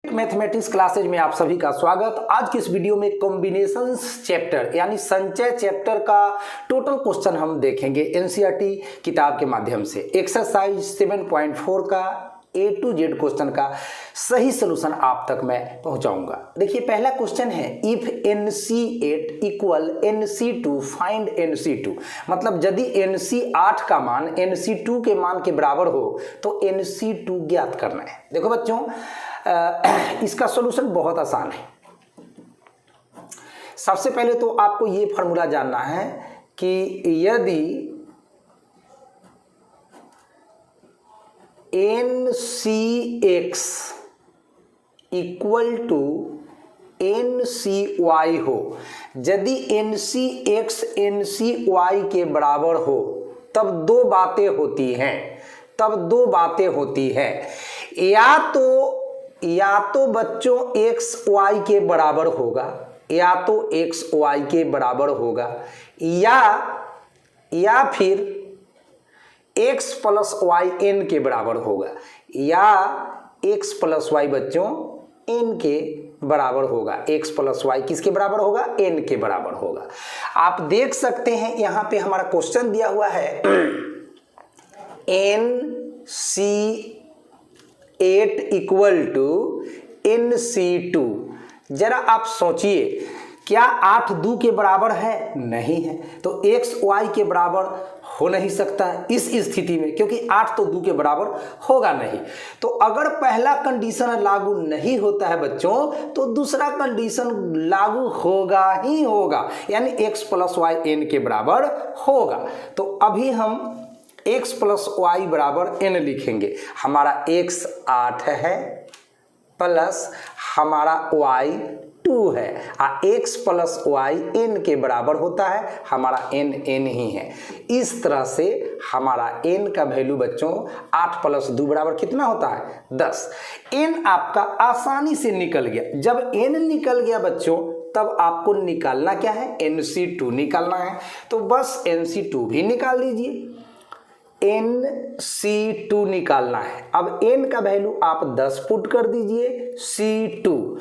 Mathematics classes में आप सभी का स्वागत। आज की इस वीडियो में कॉम्बिनेशंस चैप्टर यानी संचय चैप्टर का टोटल क्वेश्चन हम देखेंगे एनसीईआरटी किताब के माध्यम से। एक्सरसाइज 7.4 का A to Z क्वेश्चन का सही सलूशन आप तक मैं पहुंचाऊंगा। देखिए पहला क्वेश्चन है if NC8 equal NC2 find NC2। मतलब यदि NC8 का मान NC2 के मान के बराबर हो तो NC2 ज्ञात करना है। देखो बच्चों इसका सॉल्यूशन बहुत आसान है। सबसे पहले तो आपको ये फॉर्मूला जानना है कि यदि NCX इक्वल टू NCY हो, यदि NCX NCY के बराबर हो तब दो बातें होती हैं। या तो बच्चों x y के बराबर होगा, या फिर x प्लस y n के बराबर होगा, या x प्लस y बच्चों n के बराबर होगा। x प्लस y किसके बराबर होगा? n के बराबर होगा। आप देख सकते हैं यहाँ पे हमारा क्वेश्चन दिया हुआ है NC8 इक्वल टू NC2। जरा आप सोचिए, क्या 8 2 के बराबर है? नहीं है, तो x y के बराबर हो नहीं सकता है इस स्थिति में, क्योंकि 8 तो 2 के बराबर होगा नहीं। तो अगर पहला कंडीशन लागू नहीं होता है बच्चों तो दूसरा कंडीशन लागू होगा ही होगा, यानी x प्लस y n के बराबर होगा। तो अभी हम x प्लस y बराबर n लिखेंगे। हमारा x 8 है प्लस हमारा y 2 है, x प्लस y n के बराबर होता है, हमारा n ही है। इस तरह से हमारा n का वैल्यू बच्चों 8 प्लस 2 बराबर कितना होता है? 10। n आपका आसानी से निकल गया। जब n निकल गया बच्चों तब आपको निकालना क्या है? NC2 निकालना है। तो बस NC2 भी निकाल लीजिए। NC2 निकालना है। अब n का वैल्यू आप 10 पुट कर दीजिए, C2।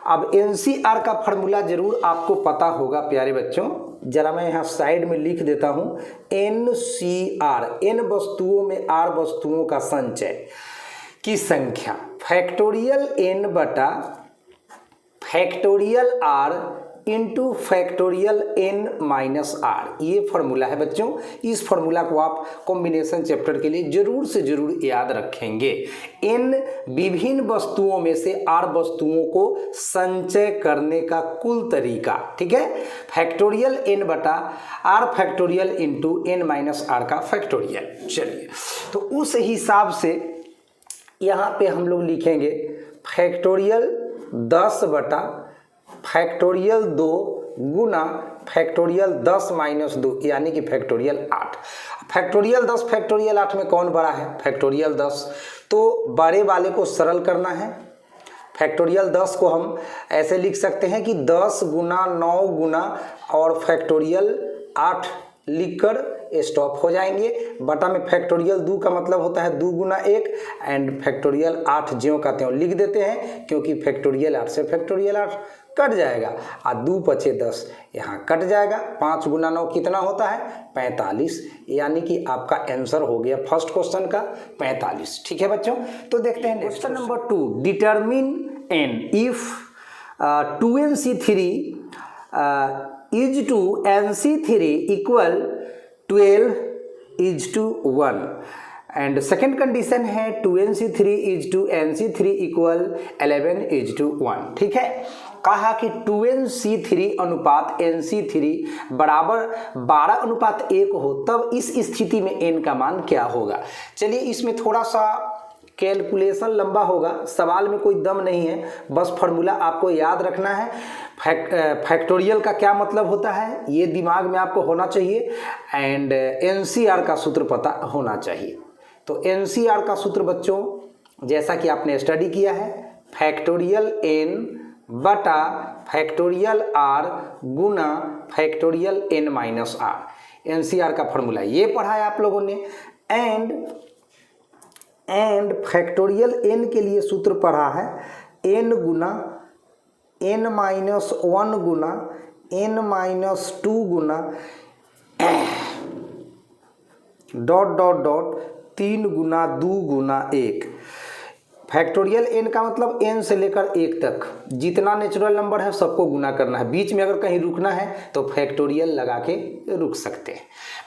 अब NCR का फॉर्मूला जरूर आपको पता होगा प्यारे बच्चों, जरा मैं यहाँ साइड में लिख देता हूँ। NCR n वस्तुओं में r वस्तुओं का संचय की संख्या फैक्टोरियल n बटा factorial r into factorial n minus r। ये फॉर्मूला है बच्चों। इस फॉर्मूला को आप कॉम्बिनेशन चैप्टर के लिए जरूर से जरूर याद रखेंगे। n विभिन्न वस्तुओं में से r वस्तुओं को संचय करने का कुल तरीका, ठीक है। फैक्टोरियल n बटा r factorial into n minus r का फैक्टोरियल। चलिए तो उस हिसाब से यहाँ पे हम लोग लिखेंगे फैक्टोरियल 10 बटा फैक्टोरियल 2 गुना फैक्टोरियल 10 माइनस 2 यानी कि फैक्टोरियल 8। फैक्टोरियल 10 फैक्टोरियल 8 में कौन बड़ा है? फैक्टोरियल 10। तो बड़े वाले को सरल करना है। फैक्टोरियल 10 को हम ऐसे लिख सकते हैं कि 10 गुना 9 गुना और फैक्टोरियल 8 लिखकर स्टॉप हो जाएंगे। बटा में फैक्टोरियल 2 का मतलब होता है 2 गुना 1 एंड फैक्टोरियल 8 ज्यों का त्यों लिख देते हैं, क्योंकि फैक्टोरियल 8 से फैक्टोरियल 8 कट जाएगा और 2 पचे 10 यहाँ कट जाएगा। 5 गुना 9 कितना होता है? 45। यानी कि आपका आंसर हो गया फर्स्ट क्वेश्चन का 45। ठीक है बच्चों, तो देखते हैं question number 2। Determine n if 2NC3 is to NC3 equal 12 is to 1 and second condition है 2NC3 is to NC3 equal 11 is to 1। ठीक है, कहा कि 2NC3 अनुपात NC3 बराबर 12 अनुपात 1 हो तब इस स्थिति में n का मान क्या होगा। चलिए इसमें थोड़ा सा कैलकुलेशन लंबा होगा, सवाल में कोई दम नहीं है, बस फॉर्मूला आपको याद रखना है। फैक्टोरियल का क्या मतलब होता है ये दिमाग में आपको होना चाहिए एंड NCR का सूत्र पता होना चाहिए। तो NCR का सूत्र बच्चों जैसा कि आपने स्टडी किया है, फैक्टोरियल n बटा फैक्टोरियल r गुना factorial n minus r। NCR का फॉर्मूला ये पढ़ा है आप लोगों ने। एंड फैक्टोरियल n के लिए सूत्र पढ़ा है n गुना n-1 गुना n-2 गुना डॉट डॉट डॉट 3 गुना 2 गुना 1। फैक्टोरियल n का मतलब n से लेकर 1 तक जितना नेचुरल नंबर है सबको गुना करना है। बीच में अगर कहीं रुकना है तो फैक्टोरियल लगा के रुक सकते हैं।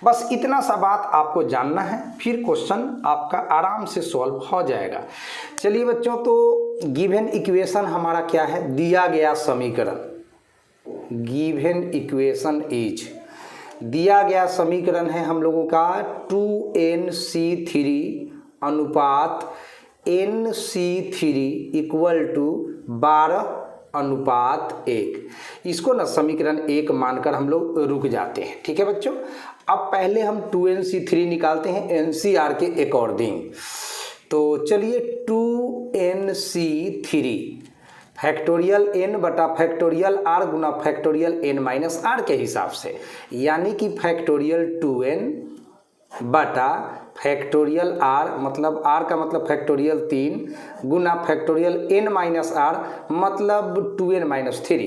बस इतना सा बात आपको जानना है, फिर क्वेश्चन आपका आराम से सॉल्व हो जाएगा। चलिए बच्चों, तो गिवन इक्वेशन हमारा क्या है, दिया गया समीकरण, गिवन इक्वेशन इज, दिया गया समीकरण है हम लोगों का 2nc3 अनुपात nc3 इक्वल टू 12:1। इसको ना समीकरण 1 मानकर हम लोग रुक जाते हैं। ठीक है बच्चों, अब पहले हम 2nc3 निकालते हैं NCR के अकॉर्डिंग। तो चलिए 2nc3 फैक्टोरियल n बटा फैक्टोरियल r गुना फैक्टोरियल n माइनस r के हिसाब से, यानी कि फैक्टोरियल 2n बटा फैक्टोरियल r, मतलब r का मतलब फैक्टोरियल 3 गुना फैक्टोरियल n माइनस r मतलब 2n माइनस 3,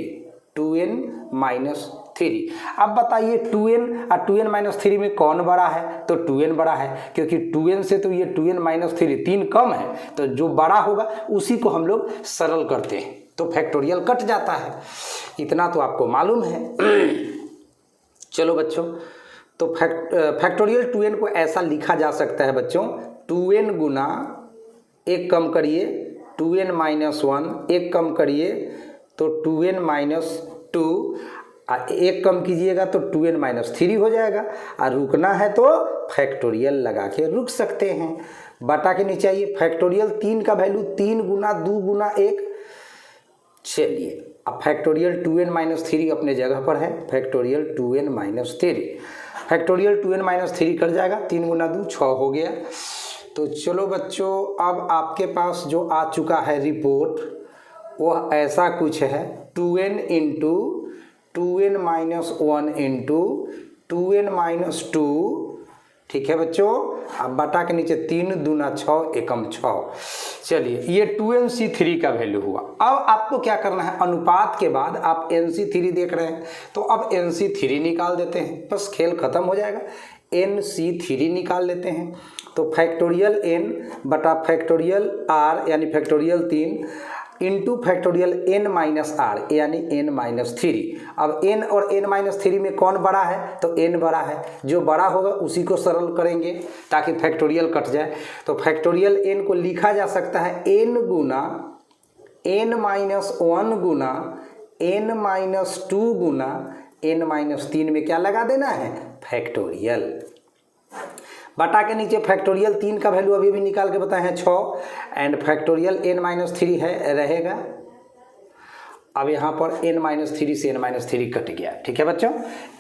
2n माइनस 3। अब बताइए 2n और 2n माइनस 3 में कौन बड़ा है, तो 2n बड़ा है, क्योंकि 2n से तो ये 2n माइनस 3 कम है, तो जो बड़ा होगा उसी को हम लोग सरल करते हैं तो फैक्टोरियल कट जाता है। इतना तो आपको मालूम है। चलो बच्चों, तो फैक्टोरियल 2n को ऐसा लिखा जा सकता है बच्चों, 2n गुना, एक कम करिए 2n माइनस 1, एक कम करिए तो 2n माइनस 2, एक कम कीजिएगा तो 2n माइनस 3 हो जाएगा, और रुकना है तो फैक्टोरियल लगा के रुक सकते हैं। बटा के नीचे आइए, फैक्टोरियल 3 का वैल्यू 3 गुना 2 गुना 1। चलिए अब फैक्टोरियल 2n माइनस 3 अपने जगह पर है, factorial 2n minus 3, factorial 2n minus 3 कर जाएगा, 3 गुना 2 6 हो गया। तो चलो बच्चों, अब आपके पास जो आ चुका है रिपोर्ट वह ऐसा कुछ है, 2n into 2n minus 1 into 2n minus 2। ठीक है बच्चों, अब बटा के नीचे 3 दूना 6 एकम 6। चलिए ये 2nc3 का वैल्यू हुआ। अब आपको क्या करना है, अनुपात के बाद आप nc3 देख रहे हैं तो अब nc3 निकाल देते हैं, बस खेल खत्म हो जाएगा। nc3 निकाल लेते हैं तो फैक्टोरियल n बटा फैक्टोरियल r यानी factorial 3 into factorial n minus r यानी n माइनस 3। अब n और n माइनस 3 में कौन बड़ा है, तो n बड़ा है, जो बड़ा होगा उसी को सरल करेंगे ताकि फैक्टोरियल कट जाए। तो फैक्टोरियल n को लिखा जा सकता है n गुना n माइनस 1 गुना n माइनस 2 गुना n माइनस 3 में क्या लगा देना है, फैक्टोरियल। बटा के नीचे फैक्टोरियल 3 का वैल्यू अभी भी निकाल के बताए हैं 6, एंड फैक्टोरियल n माइनस 3 है रहेगा। अब यहाँ पर n माइनस 3 से n माइनस 3 कट गया। ठीक है बच्चों,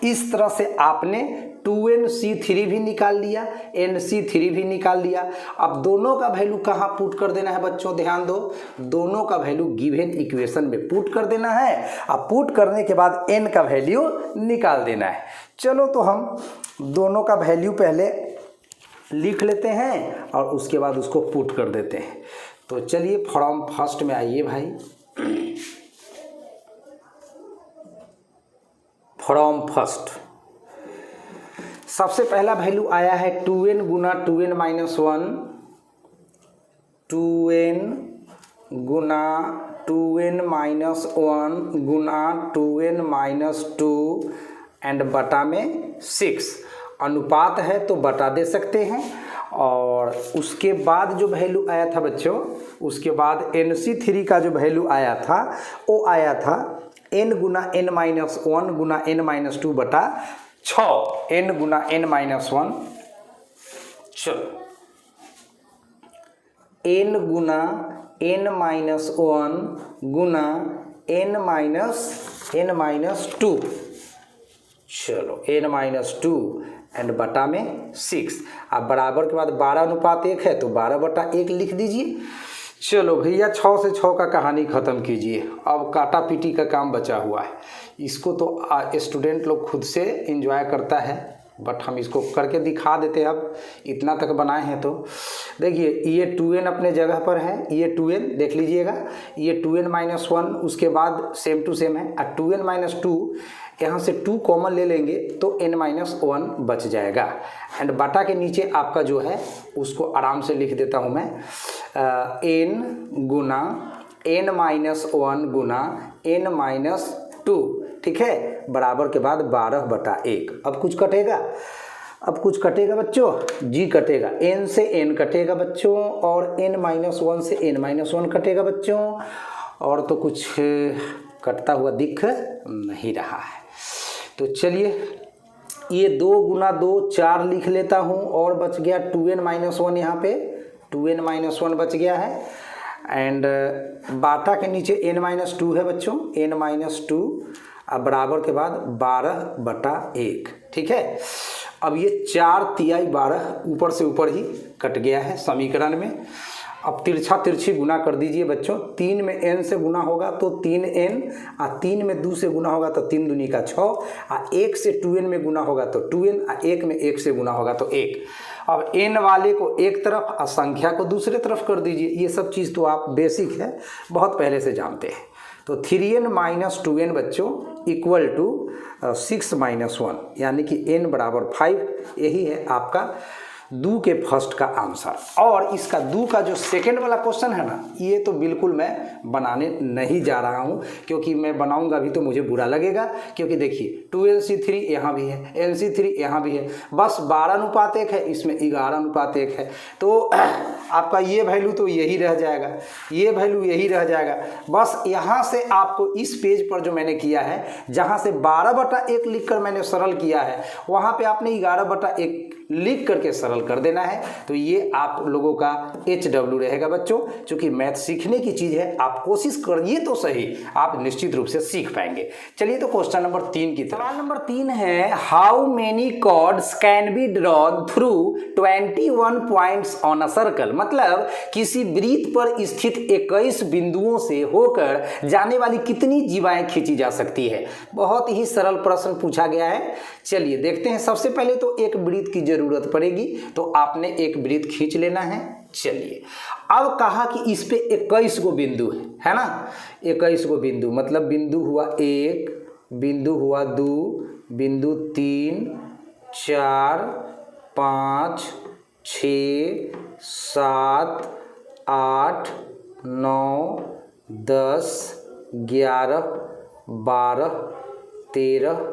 इस तरह से आपने 2nc3 भी निकाल लिया, nc3 भी निकाल लिया। अब दोनों का वैल्यू कहाँ पुट कर देना है बच्चों, ध्यान दो, दोनों का वैल्यू गिवन इक्वेशन में पुट कर देना है। अब पुट करने के बाद n का वैल्यू निकाल देना है। चलो तो हम दोनों का वैल्यू पहले लिख लेते हैं और उसके बाद उसको पुट कर देते हैं। तो चलिए फ्रॉम फर्स्ट में आइए भाई, फ्रॉम फर्स्ट सबसे पहला वैल्यू आया है 2n Guna 2n minus 1, 2n Guna 2n minus 1 Guna 2n minus 2 and बटा में 6। अनुपात है तो बटा दे सकते हैं। और उसके बाद जो वैल्यू आया था बच्चों, उसके बाद nc3 का जो वैल्यू आया था वो आया था n गुना n माइनस 1 गुना n माइनस 2 बटा 6, n गुना n माइनस 1, चलो n गुना n माइनस 1 गुना n माइनस 2, चलो n माइनस 2 एंड बटा में 6। अब बराबर के बाद 12:1 है तो 12/1 लिख दीजिए। चलो भैया 6 से 6 का कहानी ख़त्म कीजिए, अब काटा पीटी का काम बचा हुआ है। इसको तो स्टूडेंट लोग खुद से एंजॉय करता है। बट हम इसको करके दिखा देते हैं। अब इतना तक बनाए हैं तो देखिए ये 2n अपने जगह पर है, ये 2n देख लीजिएगा, ये 2n-1 उसके बाद सेम टू सेम है। और 2n-2 यहाँ से 2 कॉमन ले लेंगे तो n-1 बच जाएगा। एंड बटा के नीचे आपका जो है उसको आराम से लिख देता हूँ मैं, n गुना n-1 गुना n-2, ठीक है, बराबर के बाद 12/1। अब कुछ कटेगा, अब कुछ कटेगा बच्चों, जी कटेगा, n से n कटेगा बच्चों, और n-1 से n-1 कटेगा बच्चों, और तो कुछ कटता हुआ दिख नहीं रहा है। तो चलिए ये 2 गुना 2 4 लिख लेता हूँ, और बच गया 2n-1, यहाँ पे 2n-1 बच गया है। एंड बाटा के नीचे n-2 है बच्चों, n-2 अब बराबर के बाद 12/1, ठीक है। अब ये 4×3 ऊपर से ऊपर ही कट गया है समीकरण में। अब तिरछा तिरछी गुना कर दीजिए बच्चों, 3 में n से गुना होगा तो 3n, और 3 में 2 से गुना होगा तो 3 दूनी का 6, और 1 से 2n में गुना होगा तो 2n, और 1 में 1 से गुना होगा तो 1। अब n वाले को एक तरफ और संख्या को दूसरे तरफ कर दीजिए। ये सब चीज़ तो आप बेसिक है, बहुत पहले से जानते हैं। तो 3n-2n बच्चों इक्वल टू 6-1, यानी कि n बराबर 5। यही है आपका दू के फर्स्ट का आंसर। और इसका दू का जो सेकंड वाला क्वेश्चन है ना, ये तो बिल्कुल मैं बनाने नहीं जा रहा हूँ, क्योंकि मैं बनाऊंगा भी तो मुझे बुरा लगेगा। क्योंकि देखिए 2nc3 यहाँ भी है, nc3 यहाँ भी है, बस 12:1 है, इसमें 11:1 है। तो आपका ये वैल्यू तो यही रह जाएगा, ये वैल्यू यही रह जाएगा। बस यहाँ से आपको इस पेज पर जो मैंने किया है, जहाँ से 12/1 लिख कर मैंने सरल किया है, वहाँ पर आपने 11/1 लिख करके सरल कर देना है। तो ये आप लोगों का HW रहेगा बच्चों। चूंकि मैथ सीखने की चीज़ है, आप कोशिश करिए तो सही, आप निश्चित रूप से सीख पाएंगे। चलिए तो क्वेश्चन नंबर 3 की तरफ। सवाल नंबर 3 है, how many chords can be drawn through 21 points on a circle. मतलब किसी वृत्त पर स्थित 21 बिंदुओं से होकर जाने वाली कितनी जीवाएं खींची जा सकती है। बहुत ही सरल प्रश्न पूछा गया है। चलिए देखते हैं। सबसे पहले तो एक वृत्त की जरूरत पड़ेगी, तो आपने एक वृत्त खींच लेना है। चलिए अब कहा कि इस पे 21 गो बिंदु है ना, 21 गो बिंदु, मतलब बिंदु हुआ 1, बिंदु हुआ 2, बिंदु 3, 4, 5, 6, 7, 8, 9, 10, 11, 12, 13,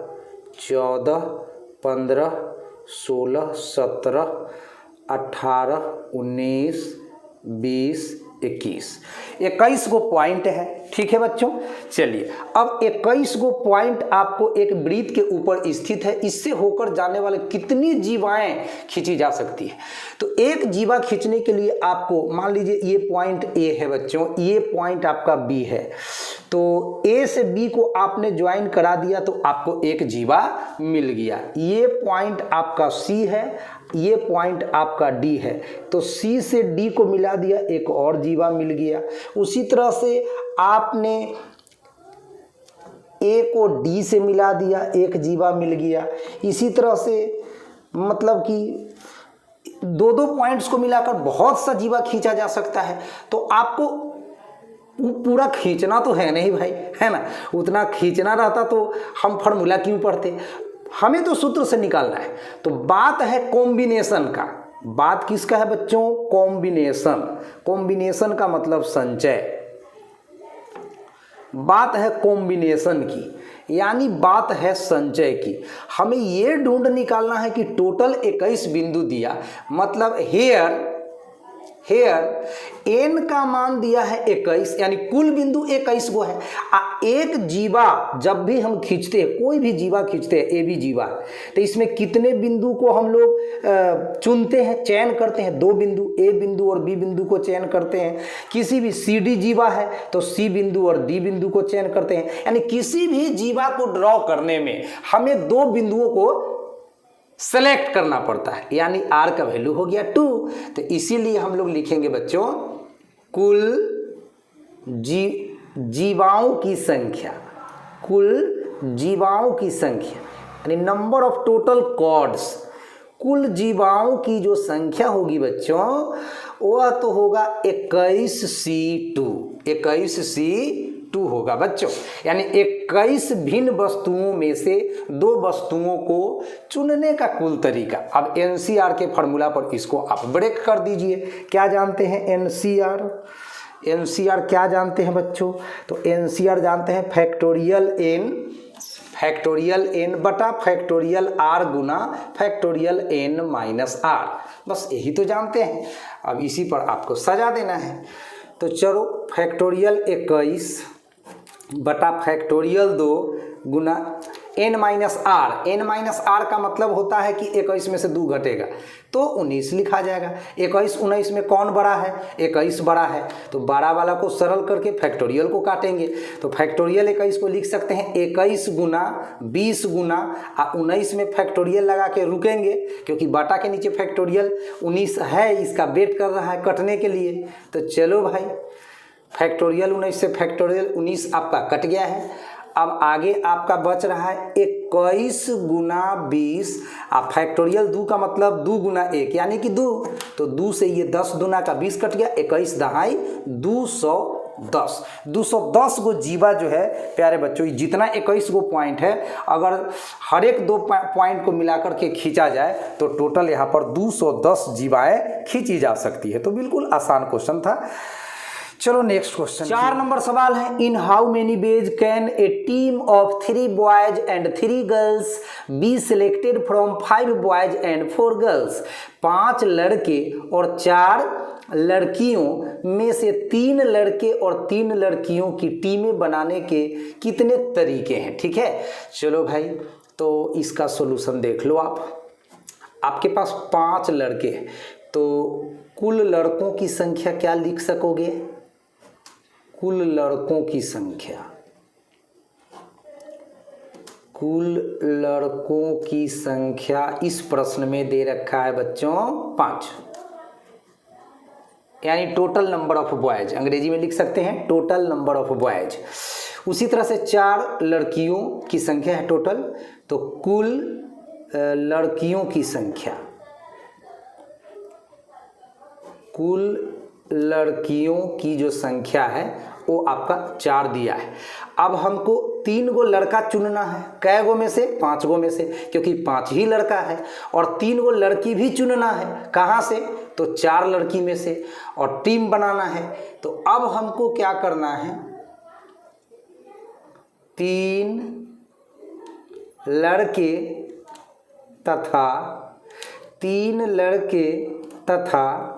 14, 15, 16, 17, 18, 19, 20, 21 गो पॉइंट है। ठीक है बच्चों। चलिए अब 21 गो पॉइंट आपको एक वृत्त के ऊपर स्थित है, इससे होकर जाने वाले कितनी जीवाएं खींची जा सकती है। तो एक जीवा खींचने के लिए आपको मान लीजिए ये पॉइंट ए है बच्चों, ये पॉइंट आपका बी है, तो ए से बी को आपने ज्वाइन करा दिया तो आपको एक जीवा मिल गया। ये पॉइंट आपका सी है, ये पॉइंट आपका डी है, तो सी से डी को मिला दिया, एक और जीवा मिल गया। उसी तरह से आपने ए को डी से मिला दिया, एक जीवा मिल गया। इसी तरह से मतलब कि दो दो पॉइंट्स को मिलाकर बहुत सा जीवा खींचा जा सकता है। तो आपको पूरा खींचना तो है नहीं भाई, है ना, उतना खींचना रहता तो हम फार्मूला क्यों पढ़ते, हमें तो सूत्र से निकालना है। तो बात है कॉम्बिनेशन का। बात किसका है बच्चों? कॉम्बिनेशन। कॉम्बिनेशन का मतलब संचय। बात है कॉम्बिनेशन की, यानी बात है संचय की। हमें ये ढूंढ निकालना है कि टोटल 21 बिंदु दिया, मतलब हेयर n का मान दिया है 21, यानी कुल बिंदु 21 गो है। एक जीवा जब भी हम खींचते हैं, कोई भी जीवा खींचते हैं, ए बी जीवा, तो इसमें कितने बिंदु को हम लोग चुनते हैं, चयन करते हैं? 2 बिंदु, ए बिंदु और बी बिंदु को चयन करते हैं। किसी भी सी डी जीवा है तो सी बिंदु और डी बिंदु को चयन करते हैं। यानी किसी भी जीवा को ड्रॉ करने में हमें 2 बिंदुओं को सेलेक्ट करना पड़ता है, यानी r का वैल्यू हो गया 2। तो इसीलिए हम लोग लिखेंगे बच्चों कुल जीवाओं की संख्या, कुल जीवाओं की संख्या यानी नंबर ऑफ टोटल कॉर्ड्स, कुल जीवाओं की जो संख्या होगी बच्चों वह तो होगा 21C2, 21C2 होगा बच्चों। यानी 21 भिन्न वस्तुओं में से 2 वस्तुओं को चुनने का कुल तरीका। अब एनसीआर के फॉर्मूला पर इसको आप ब्रेक कर दीजिए। क्या जानते हैं एनसीआर? एनसीआर क्या जानते हैं बच्चों? तो एनसीआर जानते हैं फैक्टोरियल एन बटा फैक्टोरियल आर गुना फैक्टोरियल एन माइनस आर, बस यही तो जानते हैं। अब इसी पर आपको सजा देना है। तो चलो फैक्टोरियल 21 बटा फैक्टोरियल 2 गुना एन माइनस आर का मतलब होता है कि 21 में से 2 घटेगा तो 19 लिखा जाएगा। 21 19 में कौन बड़ा है? 21 बड़ा है, तो बड़ा वाला को सरल करके फैक्टोरियल को काटेंगे। तो फैक्टोरियल 21 को लिख सकते हैं 21 गुना 20 गुना 19 में फैक्टोरियल लगा के रुकेंगे क्योंकि बाटा के नीचे फैक्टोरियल 19 है, इसका वेट कर रहा है कटने के लिए। तो चलो भाई फैक्टोरियल 19 से फैक्टोरियल 19 आपका कट गया है। अब आगे आपका बच रहा है 21 गुना 20, आप फैक्टोरियल 2 का मतलब 2 गुना 1 यानी कि 2, तो 2 से ये 10 दुना का 20 कट गया, 21 दहाई 210। 210 गो जीवा जो है प्यारे बच्चों, जितना 21 गो पॉइंट है अगर हर एक 2 पॉइंट को मिलाकर के खींचा जाए तो टोटल यहाँ पर 210 जीवाएँ खींची जा सकती है। तो बिल्कुल आसान क्वेश्चन था। चलो नेक्स्ट क्वेश्चन, 4 नंबर सवाल है। इन how many days can a team of 3 boys and 3 girls be selected from 5 boys and 4 girls? 5 लड़के और 4 लड़कियों में से 3 लड़के और 3 लड़कियों की टीमें बनाने के कितने तरीके हैं? ठीक है, चलो भाई तो इसका सॉल्यूशन देख लो आप। आपके पास 5 लड़के हैं तो कुल लड़कों की संख्या क्या लिख सकोगे? कुल लड़कों की संख्या, कुल लड़कों की संख्या इस प्रश्न में दे रखा है बच्चों 5, यानी टोटल नंबर ऑफ बॉयज, अंग्रेजी में लिख सकते हैं टोटल नंबर ऑफ बॉयज। उसी तरह से 4 लड़कियों की संख्या है टोटल, तो कुल लड़कियों की संख्या, कुल लड़कियों की जो संख्या है वो आपका 4 दिया है। अब हमको 3 गो लड़का चुनना है, कै गो में से? 5 गो में से, क्योंकि 5 ही लड़का है, और 3 गो लड़की भी चुनना है। कहाँ से? तो 4 लड़की में से, और टीम बनाना है। तो अब हमको क्या करना है, 3 लड़के तथा 3 लड़के तथा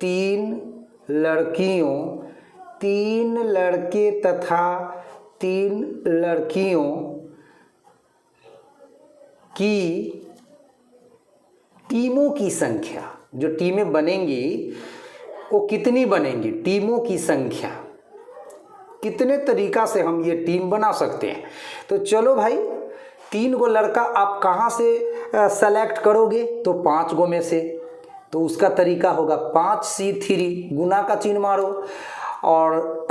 3 लड़कियों, 3 लड़के तथा 3 लड़कियों की टीमों की संख्या, जो टीमें बनेंगी वो कितनी बनेंगी? टीमों की संख्या कितने तरीका से हम ये टीम बना सकते हैं? तो चलो भाई 3 गो लड़का आप कहाँ से सेलेक्ट करोगे? तो 5 गो में से, तो उसका तरीका होगा 5C3 गुना का चिन्ह मारो, और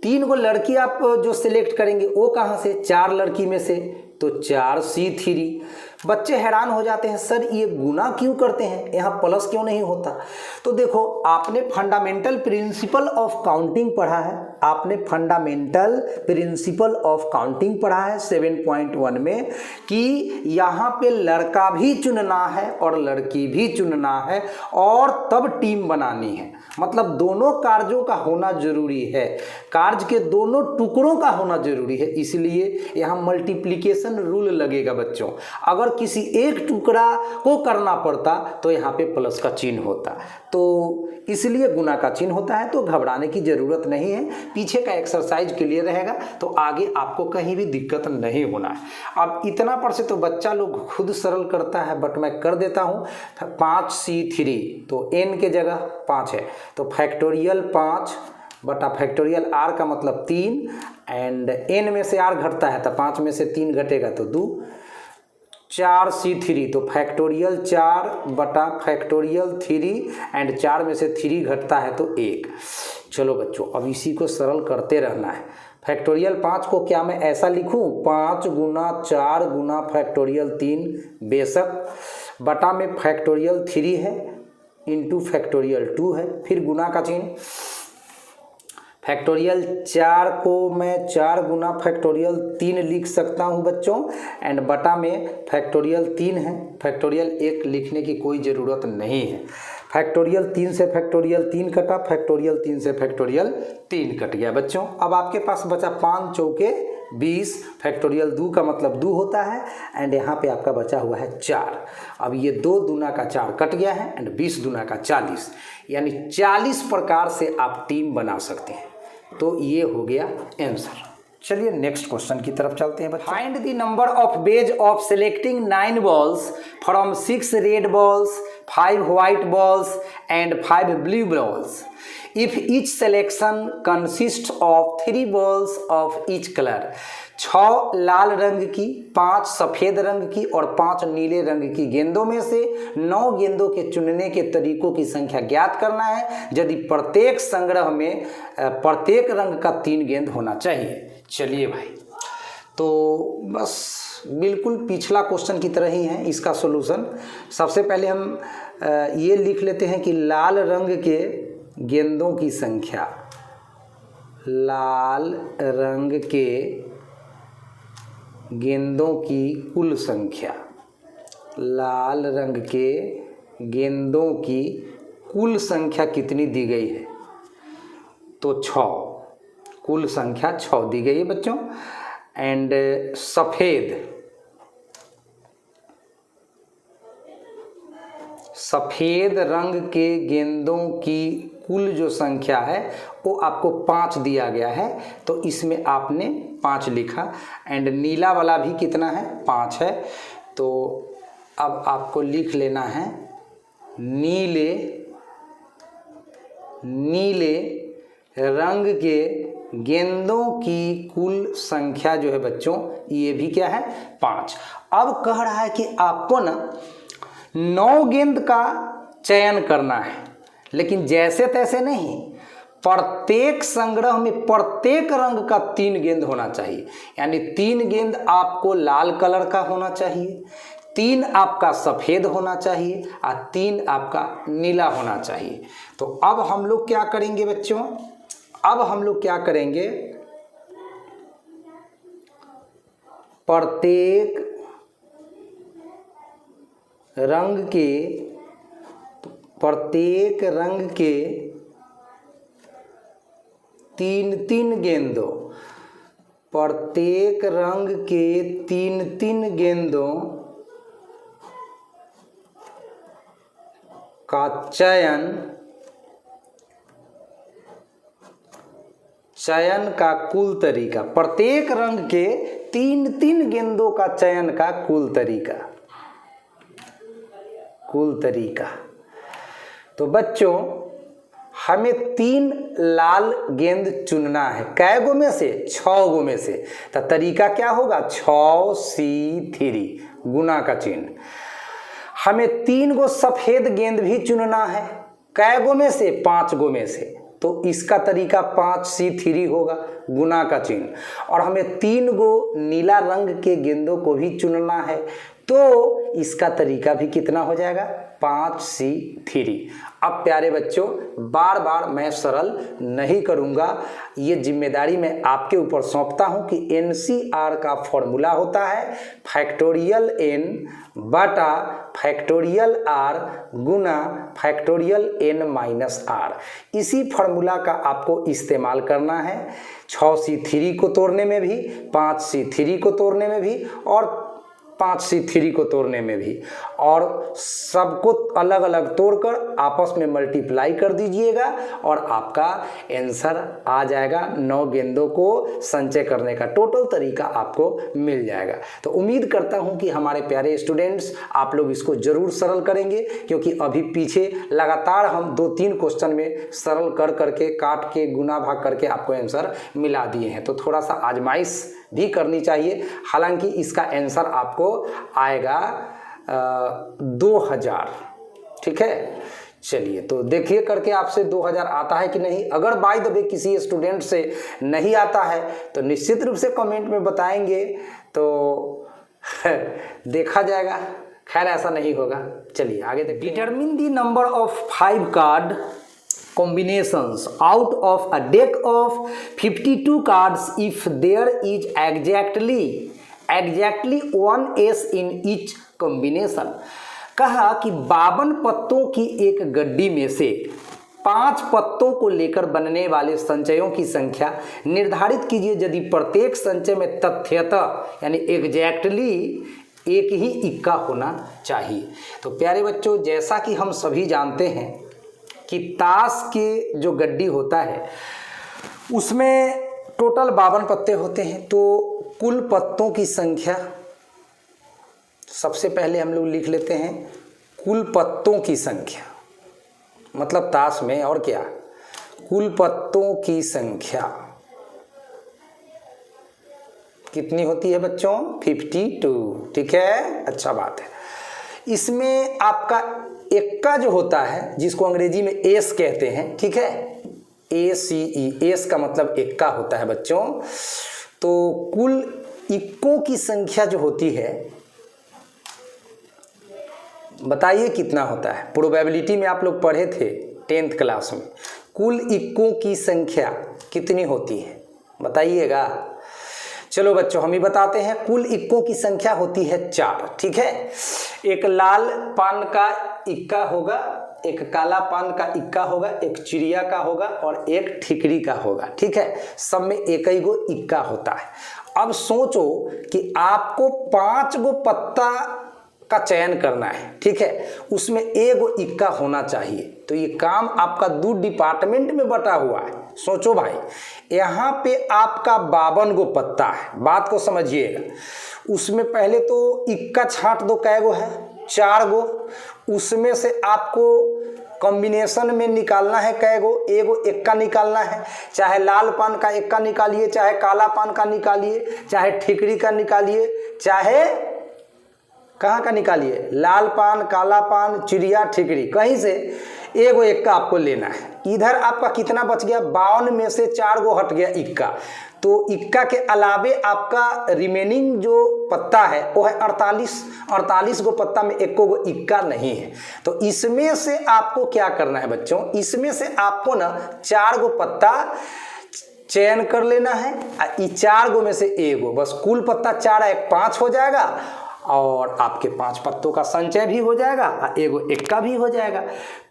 3 गो लड़की आप जो सिलेक्ट करेंगे वो कहाँ से? 4 लड़की में से, तो 4C3। बच्चे हैरान हो जाते हैं सर ये गुना क्यों करते हैं, यहाँ प्लस क्यों नहीं होता? तो देखो आपने फंडामेंटल प्रिंसिपल ऑफ काउंटिंग पढ़ा है, आपने फंडामेंटल प्रिंसिपल ऑफ काउंटिंग पढ़ा है 7.1 में कि यहाँ पे लड़का भी चुनना है और लड़की भी चुनना है और तब टीम बनानी है। मतलब दोनों कार्यों का होना जरूरी है, कार्य के दोनों टुकड़ों का होना जरूरी है, इसलिए यहाँ मल्टीप्लिकेशन रूल लगेगा बच्चों। अगर किसी एक टुकड़ा को करना पड़ता तो यहाँ पे प्लस का चिन्ह होता, तो इसलिए गुना का चिन्ह होता है। तो घबराने की ज़रूरत नहीं है, पीछे का एक्सरसाइज क्लियर रहेगा तो आगे आपको कहीं भी दिक्कत नहीं होना है। अब इतना पर से तो बच्चा लोग खुद सरल करता है, बट मैं कर देता हूँ 5C3, तो n के जगह 5 है, तो फैक्टोरियल 5 बटा फैक्टोरियल r का मतलब 3, एंड n में से r घटता है तो 5 में से 3 घटेगा तो 2, 4C3, तो फैक्टोरियल 4 बटा फैक्टोरियल 3, एंड 4 में से 3 घटता है तो 1। चलो बच्चों अब इसी को सरल करते रहना है। फैक्टोरियल 5 को क्या मैं ऐसा लिखूं, 5 गुना 4 गुना फैक्टोरियल 3 बेशक, बटा में फैक्टोरियल 3 है इंटू फैक्टोरियल 2 है, फिर गुना का चिन्ह, फैक्टोरियल 4 को मैं 4 गुना फैक्टोरियल 3 लिख सकता हूं बच्चों, एंड बटा में फैक्टोरियल 3 है, फैक्टोरियल 1 लिखने की कोई ज़रूरत नहीं है। फैक्टोरियल 3 से फैक्टोरियल 3 कटा, फैक्टोरियल 3 से फैक्टोरियल 3 कट गया बच्चों। अब आपके पास बचा 5 चौके 20, फैक्टोरियल 2 का मतलब 2 होता है, एंड यहाँ पे आपका बचा हुआ है 4। अब ये 2 दूना का 4 कट गया है, एंड 20 दूना का 40, यानी 40 प्रकार से आप टीम बना सकते हैं। तो ये हो गया आंसर। चलिए नेक्स्ट क्वेश्चन की तरफ चलते हैं बच्चों। Find the number of ways of selecting 9 balls from 6 red balls, 5 white balls and 5 blue balls if each selection consist of 3 balls of each colour. 6 लाल रंग की, 5 सफ़ेद रंग की और 5 नीले रंग की गेंदों में से 9 गेंदों के चुनने के तरीकों की संख्या ज्ञात करना है, यदि प्रत्येक संग्रह में प्रत्येक रंग का 3 गेंद होना चाहिए। चलिए भाई, तो बस बिल्कुल पिछला क्वेश्चन की तरह ही है इसका सॉल्यूशन। सबसे पहले हम ये लिख लेते हैं कि लाल रंग के गेंदों की संख्या, लाल रंग के गेंदों की कुल संख्या, लाल रंग के गेंदों की कुल संख्या कितनी दी गई है, तो 6, कुल संख्या 6 दी गई है बच्चों। एंड सफ़ेद रंग के गेंदों की कुल जो संख्या है वो आपको 5 दिया गया है, तो इसमें आपने 5 लिखा, एंड नीला वाला भी कितना है, 5 है। तो अब आपको लिख लेना है नीले रंग के गेंदों की कुल संख्या जो है बच्चों, ये भी क्या है, 5। अब कह रहा है कि आपको ना 9 गेंद का चयन करना है, लेकिन जैसे तैसे नहीं, प्रत्येक संग्रह में प्रत्येक रंग का 3 गेंद होना चाहिए। यानी 3 गेंद आपको लाल कलर का होना चाहिए, 3 आपका सफ़ेद होना चाहिए और 3 आपका नीला होना चाहिए। तो अब हम लोग क्या करेंगे बच्चों, अब हम लोग क्या करेंगे, प्रत्येक रंग के 3-3 गेंदों, प्रत्येक रंग के 3-3 गेंदों का चयन का कुल तरीका, प्रत्येक रंग के 3-3 गेंदों का चयन का कुल तरीका। तो बच्चों हमें 3 लाल गेंद चुनना है, कै गो में से, 6 गो में से। तो तरीका क्या होगा, 6C3 गुना का चिन्ह। हमें 3 गो सफ़ेद गेंद भी चुनना है, कै गो में से, 5 गो में से। तो इसका तरीका 5C3 होगा गुना का चिन्ह। और हमें 3 गो नीला रंग के गेंदों को भी चुनना है, तो इसका तरीका भी कितना हो जाएगा, 5C3। अब प्यारे बच्चों, बार बार मैं सरल नहीं करूँगा, ये जिम्मेदारी मैं आपके ऊपर सौंपता हूँ कि NCR का फॉर्मूला होता है फैक्टोरियल N बटा फैक्टोरियल R गुना फैक्टोरियल N-R। इसी फॉर्मूला का आपको इस्तेमाल करना है 6C3 को तोड़ने में भी, 5C3 को तोड़ने में भी और 5C3 को तोड़ने में भी, और सबको अलग अलग तोड़कर आपस में मल्टीप्लाई कर दीजिएगा और आपका आंसर आ जाएगा। 9 गेंदों को संचय करने का टोटल तरीका आपको मिल जाएगा। तो उम्मीद करता हूं कि हमारे प्यारे स्टूडेंट्स आप लोग इसको ज़रूर सरल करेंगे, क्योंकि अभी पीछे लगातार हम 2-3 क्वेश्चन में सरल कर करके, काट के, गुना भाग करके आपको आंसर मिला दिए हैं। तो थोड़ा सा आजमाइश भी करनी चाहिए। हालांकि इसका आंसर आपको आएगा 2000, ठीक है। चलिए तो देखिए करके आपसे 2000 आता है कि नहीं। अगर बाय द वे किसी स्टूडेंट से नहीं आता है तो निश्चित रूप से कमेंट में बताएंगे, तो देखा जाएगा। खैर ऐसा नहीं होगा। चलिए आगे देखिए। Determine the number of 5 card combinations out of a deck of 52 cards if there is exactly one ace in each combination। कहा कि 52 पत्तों की एक गड्डी में से 5 पत्तों को लेकर बनने वाले संचयों की संख्या निर्धारित कीजिए यदि प्रत्येक संचय में तथ्यतः यानी एग्जैक्टली एक ही इक्का होना चाहिए। तो प्यारे बच्चों, जैसा कि हम सभी जानते हैं कि ताश के जो गड्डी होता है उसमें टोटल 52 पत्ते होते हैं। तो कुल पत्तों की संख्या सबसे पहले हम लोग लिख लेते हैं कुल पत्तों की संख्या, मतलब ताश में और क्या, कुल पत्तों की संख्या कितनी होती है बच्चों? 52। ठीक है, अच्छा बात है। इसमें आपका एक्का जो होता है जिसको अंग्रेजी में एस कहते हैं, ठीक है, ACE, एस का मतलब एक्का होता है बच्चों। तो कुल इक्कों की संख्या जो होती है बताइए कितना होता है? प्रोबेबिलिटी में आप लोग पढ़े थे 10th क्लास में, कुल इक्कों की संख्या कितनी होती है बताइएगा। चलो बच्चों हम ही बताते हैं। कुल इक्कों की संख्या होती है 4। ठीक है, एक लाल पान का इक्का होगा, एक काला पान का इक्का होगा, एक चिड़िया का होगा और एक ठिकरी का होगा। ठीक है, सब में एक ही गो इक्का होता है। अब सोचो कि आपको 5 गो पत्ता का चयन करना है, ठीक है, उसमें एक गो इक्का होना चाहिए। तो ये काम आपका 2 डिपार्टमेंट में बटा हुआ है। सोचो भाई, यहाँ पे आपका 52 गो पत्ता है, बात को समझिएगा। उसमें पहले तो इक्का छांट दो, कै गो है? 4 गो। उसमें से आपको कॉम्बिनेशन में निकालना है कै गो? एगो इक्का निकालना है। चाहे लाल पान का इक्का निकालिए, चाहे काला पान का निकालिए, चाहे ठिकरी का निकालिए, चाहे कहाँ का निकालिए, लाल पान, काला पान, चिड़िया, ठिकरी, कहीं से एगो इक्का आपको लेना है। इधर आपका कितना बच गया? 52 में से 4 गो हट गया इक्का। तो इक्का के अलावे आपका रिमेनिंग जो पत्ता है वो है 48 गो पत्ता में एक गो इक्का नहीं है। तो इसमें से आपको क्या करना है बच्चों? इसमें से आपको ना 4 गो पत्ता चयन कर लेना है। इस 4 गो में से एगो, बस कुल पत्ता 4 है, 5 हो जाएगा और आपके 5 पत्तों का संचय भी हो जाएगा और एगो इक्का भी हो जाएगा।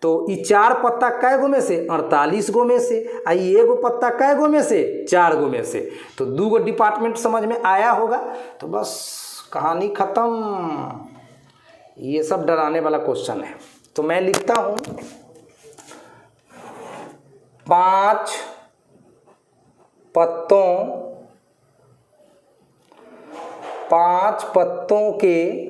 तो ये 4 पत्ता कै गो में से? 48 गो में से। ये एगो पत्ता कै गो में से? 4 गो में से। तो 2 गो डिपार्टमेंट समझ में आया होगा। तो बस कहानी खत्म। ये सब डराने वाला क्वेश्चन है। तो मैं लिखता हूं 5 पत्तों के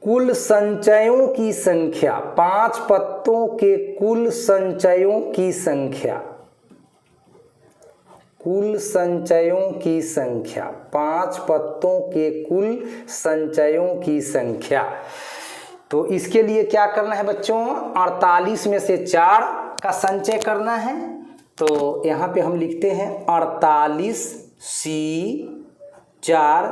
कुल संचयों की संख्या, 5 पत्तों के कुल संचयों की संख्या, कुल संचयों की संख्या, 5 पत्तों के कुल संचयों की संख्या। तो इसके लिए क्या करना है बच्चों? 48 में से 4 का संचय करना है। तो यहाँ पे हम लिखते हैं 48C 4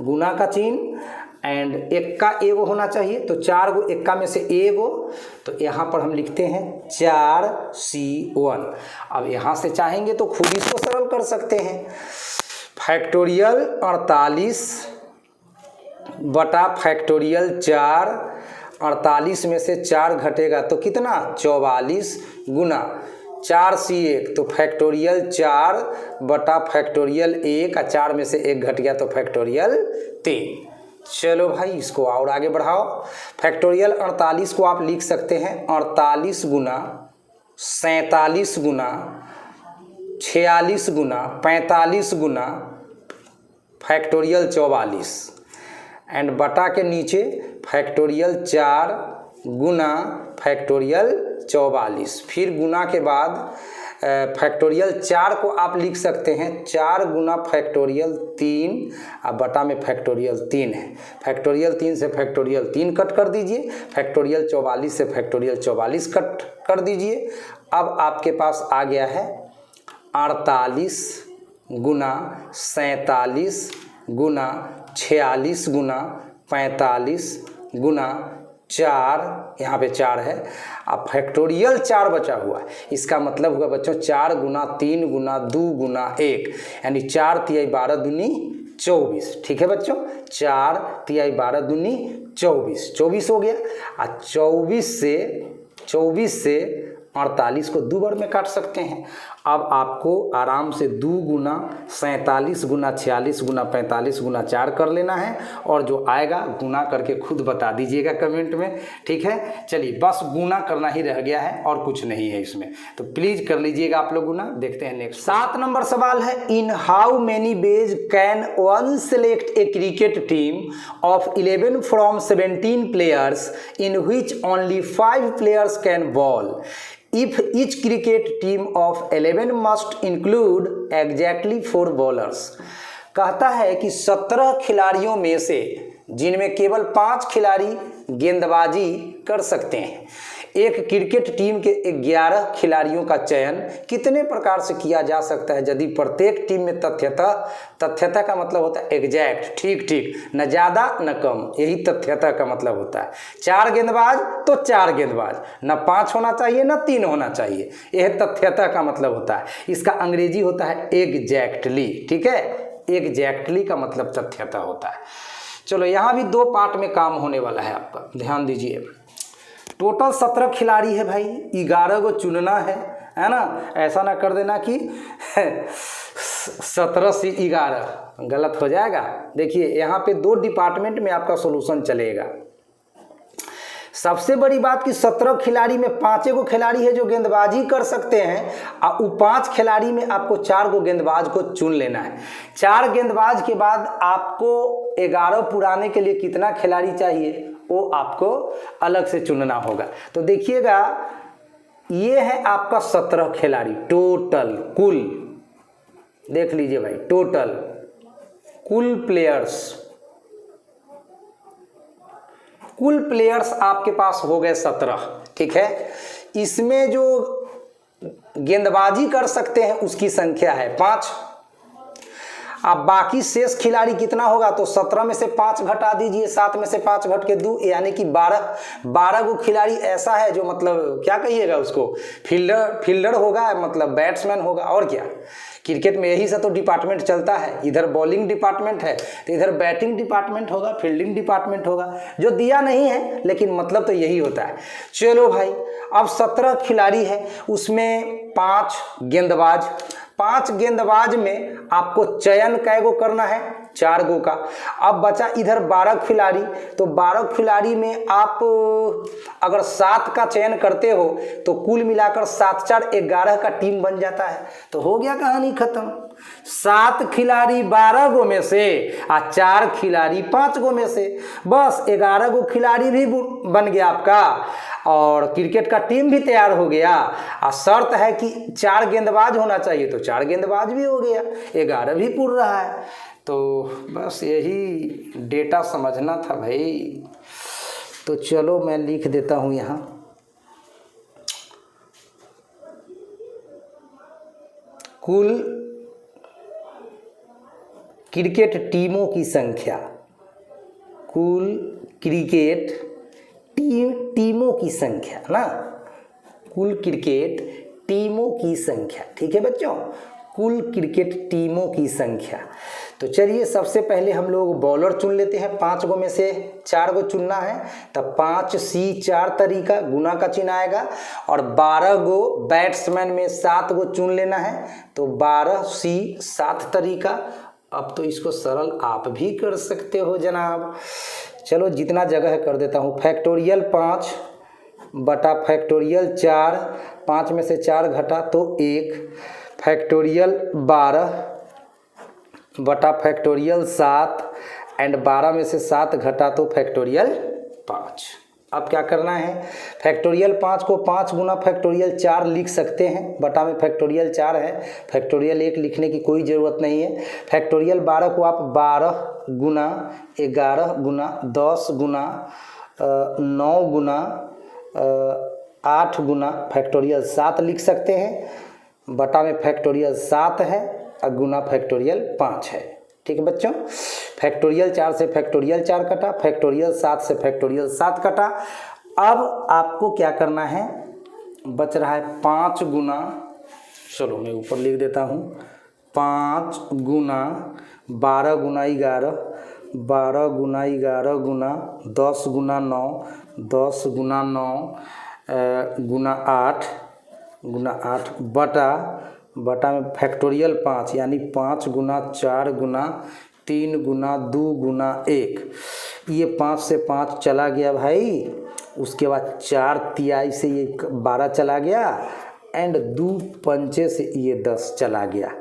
गुना का चिन्ह एंड इक्का एगो होना चाहिए। तो 4 गो इक्का में से एगो, तो यहाँ पर हम लिखते हैं 4C1। अब यहाँ से चाहेंगे तो खुद इसको सरल कर सकते हैं। फैक्टोरियल 48 बटा फैक्टोरियल 4, 48 में से 4 घटेगा तो कितना? 44 गुना 4C1, तो फैक्टोरियल 4 बटा फैक्टोरियल 1, 4 में से 1 घट गया तो फैक्टोरियल 3। चलो भाई इसको और आगे बढ़ाओ। फैक्टोरियल 48 को आप लिख सकते हैं 48 गुना 47 गुना 46 गुना 45 गुना फैक्टोरियल 44 एंड बटा के नीचे फैक्टोरियल 4 गुना फैक्टोरियल 44। फिर गुना के बाद फैक्टोरियल 4 को आप लिख सकते हैं 4 गुना फैक्टोरियल 3 अब बटा में फैक्टोरियल 3 है। फैक्टोरियल 3 से फैक्टोरियल 3 कट कर दीजिए, फैक्टोरियल 44 से फैक्टोरियल 44 कट कर दीजिए। अब आपके पास आ गया है 48 गुना 47 गुना 46 गुना 45 गुना 4, यहाँ पे 4 है। अब फैक्टोरियल 4 बचा हुआ है, इसका मतलब हुआ बच्चों 4 गुना 3 गुना 2 गुना 1 यानी 4 तिहाई 12 दूनी 24। ठीक है बच्चों, 4 तिहाई 12 दूनी 24 हो गया। और 24 से 48 को 2 बार में काट सकते हैं। अब आपको आराम से 2 गुना 47 गुना 46 गुना 45 गुना 4 कर लेना है और जो आएगा गुना करके खुद बता दीजिएगा कमेंट में। ठीक है, चलिए बस गुना करना ही रह गया है और कुछ नहीं है इसमें, तो प्लीज कर लीजिएगा आप लोग गुना। देखते हैं नेक्स्ट 7 नंबर सवाल है, इन how many ways can one select A cricket team of 11 from 17 players in which only 5 players can ball if each cricket team of 11 must include exactly 4 bowlers। कहता है कि 17 खिलाड़ियों में से जिनमें केवल 5 खिलाड़ी गेंदबाजी कर सकते हैं, एक क्रिकेट टीम के 11 खिलाड़ियों का चयन कितने प्रकार से किया जा सकता है यदि प्रत्येक टीम में तथ्यता का मतलब होता है एग्जैक्ट, ठीक, न ज़्यादा न कम, यही तथ्यता का मतलब होता है। 4 गेंदबाज तो 4 गेंदबाज, न 5 होना चाहिए न 3 होना चाहिए, यह तथ्यता का मतलब होता है। इसका अंग्रेजी होता है एग्जैक्टली। ठीक है, एग्जैक्टली का मतलब तथ्यता होता है। चलो यहाँ भी 2 पार्ट में काम होने वाला है आपका, ध्यान दीजिए। टोटल 17 खिलाड़ी है भाई, 11 को चुनना है ना, ऐसा ना कर देना कि 17 से 11 गलत हो जाएगा। देखिए यहाँ पे 2 डिपार्टमेंट में आपका सॉल्यूशन चलेगा। सबसे बड़ी बात कि 17 खिलाड़ी में 5 को खिलाड़ी है जो गेंदबाजी कर सकते हैं और वो 5 खिलाड़ी में आपको 4 को गेंदबाज को चुन लेना है। 4 गेंदबाज के बाद आपको 11 पुराने के लिए कितना खिलाड़ी चाहिए वो आपको अलग से चुनना होगा। तो देखिएगा ये है आपका 17 खिलाड़ी टोटल, कुल देख लीजिए भाई, टोटल कुल प्लेयर्स आपके पास हो गए 17। ठीक है, इसमें जो गेंदबाजी कर सकते हैं उसकी संख्या है 5। अब बाकी शेष खिलाड़ी कितना होगा, तो 17 में से 5 घटा दीजिए, 7 में से 5 घट के 2 यानी कि 12 को खिलाड़ी ऐसा है जो मतलब क्या कहिएगा उसको, फील्डर होगा, मतलब बैट्समैन होगा। और क्या, क्रिकेट में यही से तो डिपार्टमेंट चलता है, इधर बॉलिंग डिपार्टमेंट है तो इधर बैटिंग डिपार्टमेंट होगा, फील्डिंग डिपार्टमेंट होगा, जो दिया नहीं है लेकिन मतलब तो यही होता है। चलो भाई, अब 17 खिलाड़ी है, उसमें 5 गेंदबाज में आपको चयन कैगो करना है, 4 गो का। अब बचा इधर 12 खिलाड़ी, तो 12 खिलाड़ी में आप अगर 7 का चयन करते हो तो कुल मिलाकर 7 4 11 का टीम बन जाता है। तो हो गया कहानी खत्म। 7 खिलाड़ी 12 गो में से और 4 खिलाड़ी 5 गो में से, बस 11 गो खिलाड़ी भी बन गया आपका और क्रिकेट का टीम भी तैयार हो गया। और शर्त है कि 4 गेंदबाज होना चाहिए, तो 4 गेंदबाज भी हो गया, 11 भी पूर रहा है। तो बस यही डेटा समझना था भाई। तो चलो मैं लिख देता हूँ यहाँ, कुल क्रिकेट टीमों की संख्या, कुल क्रिकेट टीमों की संख्या ना, कुल क्रिकेट टीमों की संख्या। ठीक है बच्चों, कुल क्रिकेट टीमों की संख्या। तो चलिए सबसे पहले हम लोग बॉलर चुन लेते हैं। 5 गो में से 4 गो चुनना है, तब 5C4 तरीका गुना का चिन्ह आएगा और 12 गो बैट्समैन में 7 गो चुन लेना है, तो 12C7 तरीका। अब तो इसको सरल आप भी कर सकते हो जनाब। चलो जितना जगह है कर देता हूँ, फैक्टोरियल 5 बटा फैक्टोरियल 4, 5 में से 4 घटा तो 1, फैक्टोरियल 12 बटा फैक्टोरियल 7 एंड 12 में से 7 घटा तो फैक्टोरियल 5। अब क्या करना है, फैक्टोरियल 5 को 5 गुना फैक्टोरियल 4 लिख सकते हैं, बटा में फैक्टोरियल 4 है, फैक्टोरियल 1 लिखने की कोई ज़रूरत नहीं है। फैक्टोरियल 12 को आप 12 गुना 11 गुना 10 गुना 9 गुना 8 गुना फैक्टोरियल 7 लिख सकते हैं, बटा में फैक्टोरियल 7 है और गुना फैक्टोरियल 5 है। ठीक है बच्चों, फैक्टोरियल 4 से फैक्टोरियल 4 कटा, फैक्टोरियल 7 से फैक्टोरियल 7 कटा। अब आपको क्या करना है, बच रहा है 5 गुना, चलो मैं ऊपर लिख देता हूँ, 5 गुना 12 गुना 11, 12 गुना 11 गुना 10 गुना 9, 10 गुना 9 गुना 8 बटा में फैक्टोरियल 5 यानी 5 गुना 4 गुना 3 गुना 2 गुना 1, ये 5 से 5 चला गया भाई, उसके बाद 4 तिहाई से ये 12 चला गया एंड 2 पंचे से ये 10 चला गया।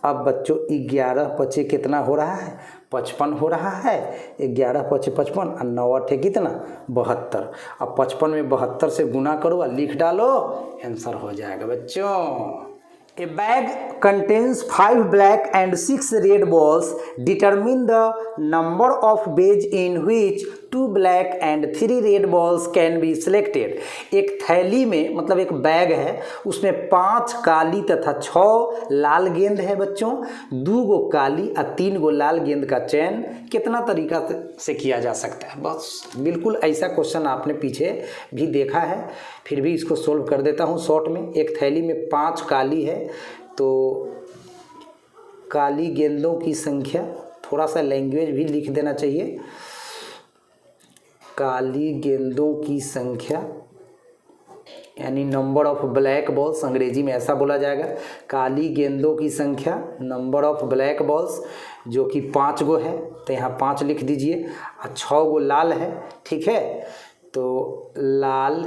अब बच्चों 11 पचे कितना हो रहा है, 55 हो रहा है, 11 पचे 55 और 9 अठे कितना 72। अब 55 में 72 से गुना करो और लिख डालो, आंसर हो जाएगा बच्चों। A bag contains 5 black and 6 red balls. Determine the number of bags in which 2 black and 3 red balls can be selected. एक थैली में, मतलब एक बैग है, उसमें 5 काली तथा 6 लाल गेंद है बच्चों। 2 गो काली और 3 गो लाल गेंद का चयन कितना तरीका से किया जा सकता है। बस बिल्कुल ऐसा क्वेश्चन आपने पीछे भी देखा है, फिर भी इसको सोल्व कर देता हूँ शॉर्ट में। एक थैली में 5 काली है, तो काली गेंदों की संख्या, थोड़ा सा लैंग्वेज भी लिख देना चाहिए, काली गेंदों की संख्या यानी नंबर ऑफ ब्लैक बॉल्स, अंग्रेजी में ऐसा बोला जाएगा, काली गेंदों की संख्या नंबर ऑफ ब्लैक बॉल्स, जो कि 5 गो है, तो यहाँ 5 लिख दीजिए, और 6 गो लाल है। ठीक है, तो लाल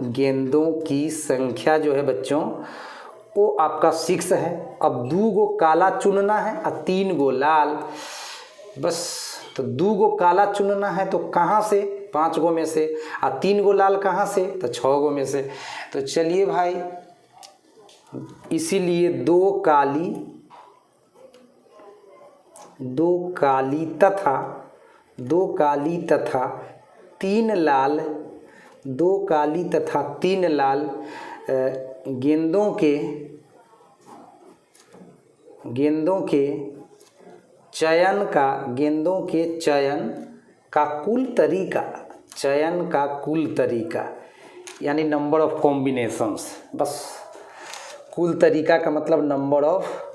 गेंदों की संख्या जो है बच्चों वो आपका 6 है। अब 2 गो काला चुनना है और 3 गो लाल, बस। तो 2 गो काला चुनना है तो कहाँ से, 5 गो में से, और 3 गो लाल कहाँ से, तो 6 गो में से। तो चलिए भाई, इसीलिए 2 काली तथा 3 लाल, 2 काली तथा 3 लाल गेंदों के चयन का कुल तरीका यानी नंबर ऑफ कॉम्बिनेशंस। बस कुल तरीका का मतलब नंबर ऑफ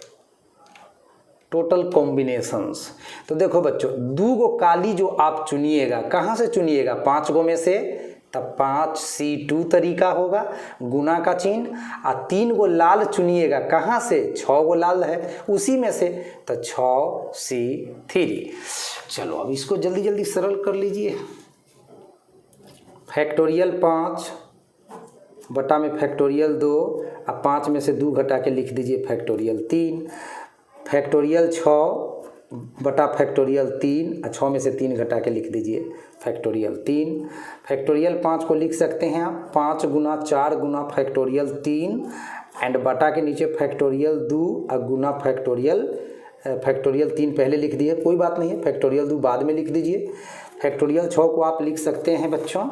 टोटल कॉम्बिनेशंस। तो देखो बच्चों, 2 गो काली जो आप चुनिएगा, कहाँ से चुनिएगा, 5 गो में से, तब 5C2 तरीका होगा, गुना का चिन्ह। और 3 गो लाल चुनिएगा, कहाँ से, 6 गो लाल है उसी में से, तो 6C3। चलो अब इसको जल्दी जल्दी सरल कर लीजिए। फैक्टोरियल 5 बटा में फैक्टोरियल 2, अब 5 में से 2 घटा के लिख दीजिए फैक्टोरियल 3। फैक्टोरियल 6 बटा फैक्टोरियल 3, और 6 में से 3 घटा के लिख दीजिए फैक्टोरियल 3। फैक्टोरियल 5 को लिख सकते हैं आप 5 गुना 4 गुना फैक्टोरियल 3 एंड बटा के नीचे फैक्टोरियल 2 और गुना फैक्टोरियल 3 पहले लिख दिए, कोई बात नहीं है, फैक्टोरियल 2 बाद में लिख दीजिए। फैक्टोरियल 6 को आप लिख सकते हैं बच्चों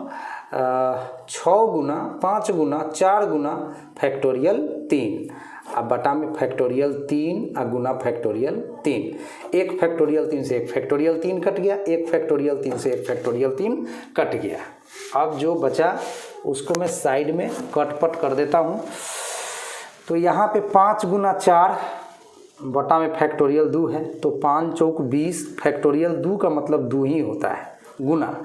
6 गुना 5 गुना 4 गुना फैक्टोरियल 3, अब बटा में फैक्टोरियल 3 और गुना फैक्टोरियल 3। एक फैक्टोरियल 3 से एक फैक्टोरियल 3 कट गया, एक फैक्टोरियल 3 से एक फैक्टोरियल 3 कट गया। अब जो बचा उसको मैं साइड में कटपट कर देता हूँ। तो यहाँ पे 5 गुना 4 बटा में फैक्टोरियल 2 है, तो 5 चौक 20, फैक्टोरियल 2 का मतलब 2 ही होता है, गुना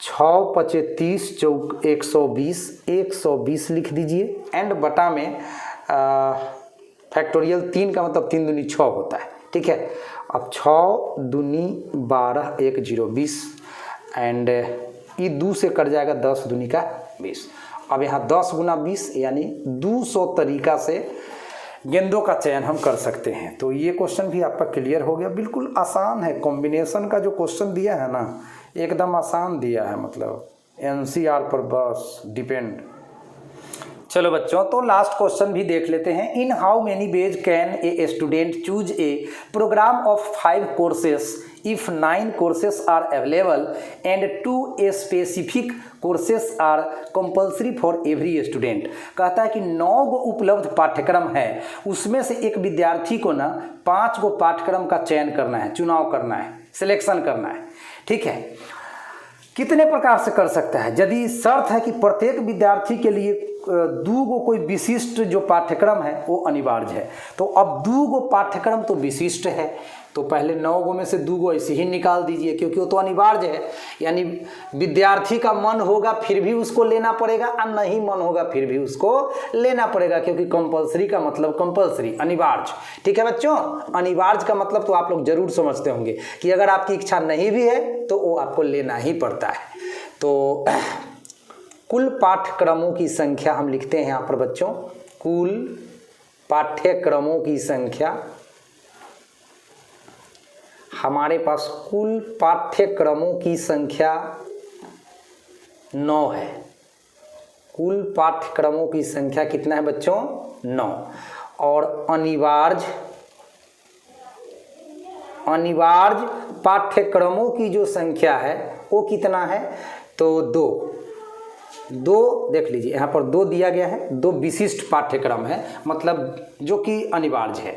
6 पचे 30 चौक 120 लिख दीजिए एंड बटा में फैक्टोरियल 3 का मतलब 3 दूनी 6 होता है। ठीक है, अब 6 दूनी 12 1 0 20 एंड ये 2 से कट जाएगा 10 दूनी का 20। अब यहाँ 10 गुना 20 यानी 200 तरीका से गेंदों का चयन हम कर सकते हैं। तो ये क्वेश्चन भी आपका क्लियर हो गया, बिल्कुल आसान है। कॉम्बिनेशन का जो क्वेश्चन दिया है ना, एकदम आसान दिया है, मतलब एनसीआर पर बस डिपेंड। चलो बच्चों, तो लास्ट क्वेश्चन भी देख लेते हैं। In how many ways can a student choose a programme of 5 courses if 9 courses are available and 2 specific courses are compulsory for every student. कहता है कि 9 गो उपलब्ध पाठ्यक्रम है, उसमें से एक विद्यार्थी को ना 5 गो पाठ्यक्रम का चयन करना है, चुनाव करना है, सिलेक्शन करना है। ठीक है, कितने प्रकार से कर सकता है? यदि शर्त है कि प्रत्येक विद्यार्थी के लिए 2 गो कोई विशिष्ट जो पाठ्यक्रम है वो अनिवार्य है, तो अब 2 गो पाठ्यक्रम तो विशिष्ट है, तो पहले 9 गो में से 2 गो ऐसे ही निकाल दीजिए, क्योंकि वो तो अनिवार्य है। यानी विद्यार्थी का मन होगा फिर भी उसको लेना पड़ेगा, और नहीं मन होगा फिर भी उसको लेना पड़ेगा, क्योंकि कंपल्सरी का मतलब कंपल्सरी, अनिवार्य। ठीक है बच्चों, अनिवार्य का मतलब तो आप लोग जरूर समझते होंगे कि अगर आपकी इच्छा नहीं भी है तो वो आपको लेना ही पड़ता है। तो कुल पाठ्यक्रमों की संख्या हम लिखते हैं यहाँ पर बच्चों, कुल पाठ्यक्रमों की संख्या, हमारे पास कुल पाठ्यक्रमों की संख्या 9 है। कुल पाठ्यक्रमों की संख्या कितना है बच्चों? 9। और अनिवार्य पाठ्यक्रमों की जो संख्या है वो कितना है? तो 2 देख लीजिए, यहाँ पर 2 दिया गया है, 2 विशिष्ट पाठ्यक्रम है, मतलब जो कि अनिवार्य है।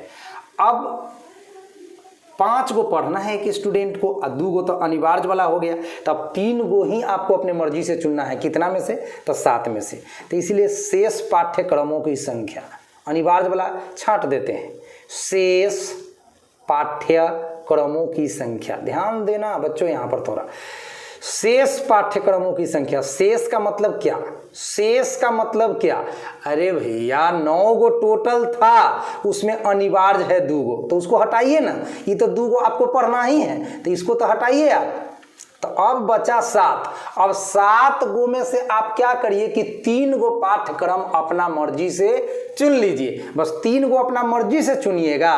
अब 5 गो पढ़ना है एक स्टूडेंट को, और 2 गो तो अनिवार्य वाला हो गया, तब 3 गो ही आपको अपने मर्जी से चुनना है। कितना में से? तो 7 में से। तो इसलिए शेष पाठ्यक्रमों की संख्या, अनिवार्य वाला छांट देते हैं, शेष पाठ्यक्रमों की संख्या, ध्यान देना बच्चों यहाँ पर थोड़ा, शेष पाठ्यक्रमों की संख्या। शेष का मतलब क्या? शेष का मतलब क्या? अरे भैया 9 गो टोटल था, उसमें अनिवार्य है 2 गो, तो उसको हटाइए ना, ये तो 2 गो आपको पढ़ना ही है, तो इसको तो हटाइए आप। तो अब बचा 7। अब 7 गो में से आप क्या करिए कि 3 गो पाठ्यक्रम अपना मर्जी से चुन लीजिए, बस 3 गो अपना मर्जी से चुनिएगा,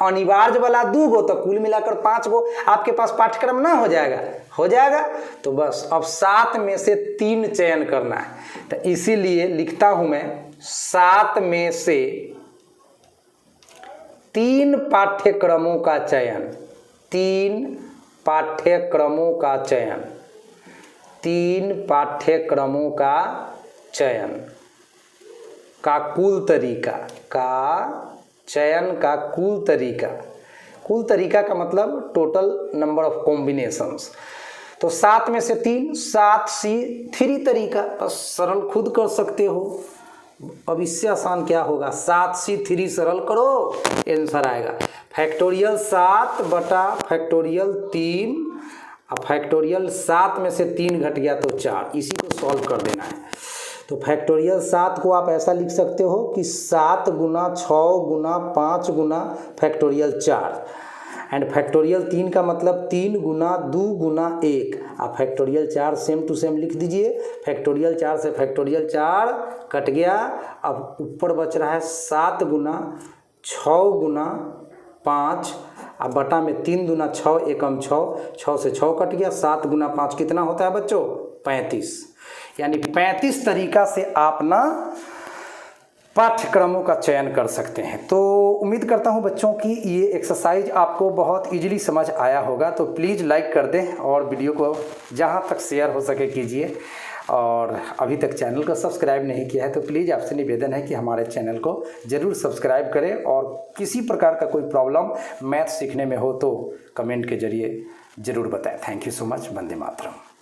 अनिवार्य वाला 2 गो, तो कुल मिलाकर 5 गो आपके पास पाठ्यक्रम ना हो जाएगा? हो जाएगा। तो बस अब 7 में से 3 चयन करना है, तो इसीलिए लिखता हूं मैं 7 में से 3 पाठ्यक्रमों का चयन, 3 पाठ्यक्रमों का चयन, 3 पाठ्यक्रमों का चयन का कुल तरीका, का चयन का कुल तरीका, कुल तरीका का मतलब टोटल नंबर ऑफ कॉम्बिनेशंस। तो 7 में से 3, 7C3 तरीका, बस सरल खुद कर सकते हो। अब इससे आसान क्या होगा? 7C3 सरल करो, आंसर आएगा फैक्टोरियल 7 बटा फैक्टोरियल 3, अब फैक्टोरियल 7 में से 3 घट गया तो 4, इसी को सॉल्व कर देना है। तो फैक्टोरियल 7 को आप ऐसा लिख सकते हो कि 7 गुना 6 गुना 5 गुना फैक्टोरियल 4, एंड फैक्टोरियल 3 का मतलब 3 गुना 2 गुना 1, आप फैक्टोरियल 4 सेम टू सेम लिख दीजिए। फैक्टोरियल 4 से फैक्टोरियल 4 कट गया, अब ऊपर बच रहा है 7 गुना 6 गुना 5, अब बटा में 3 दूना 6 एकम 6, 6 से 6 कट गया, 7 गुना 5 कितना होता है बच्चों? 35। यानी 35 तरीका से आप ना पाठ्यक्रमों का चयन कर सकते हैं। तो उम्मीद करता हूं बच्चों कि ये एक्सरसाइज आपको बहुत इजीली समझ आया होगा। तो प्लीज़ लाइक कर दें और वीडियो को जहां तक शेयर हो सके कीजिए, और अभी तक चैनल को सब्सक्राइब नहीं किया है तो प्लीज़ आपसे निवेदन है कि हमारे चैनल को ज़रूर सब्सक्राइब करें, और किसी प्रकार का कोई प्रॉब्लम मैथ सीखने में हो तो कमेंट के जरिए ज़रूर बताएं। Thank you so much. Vande Mataram.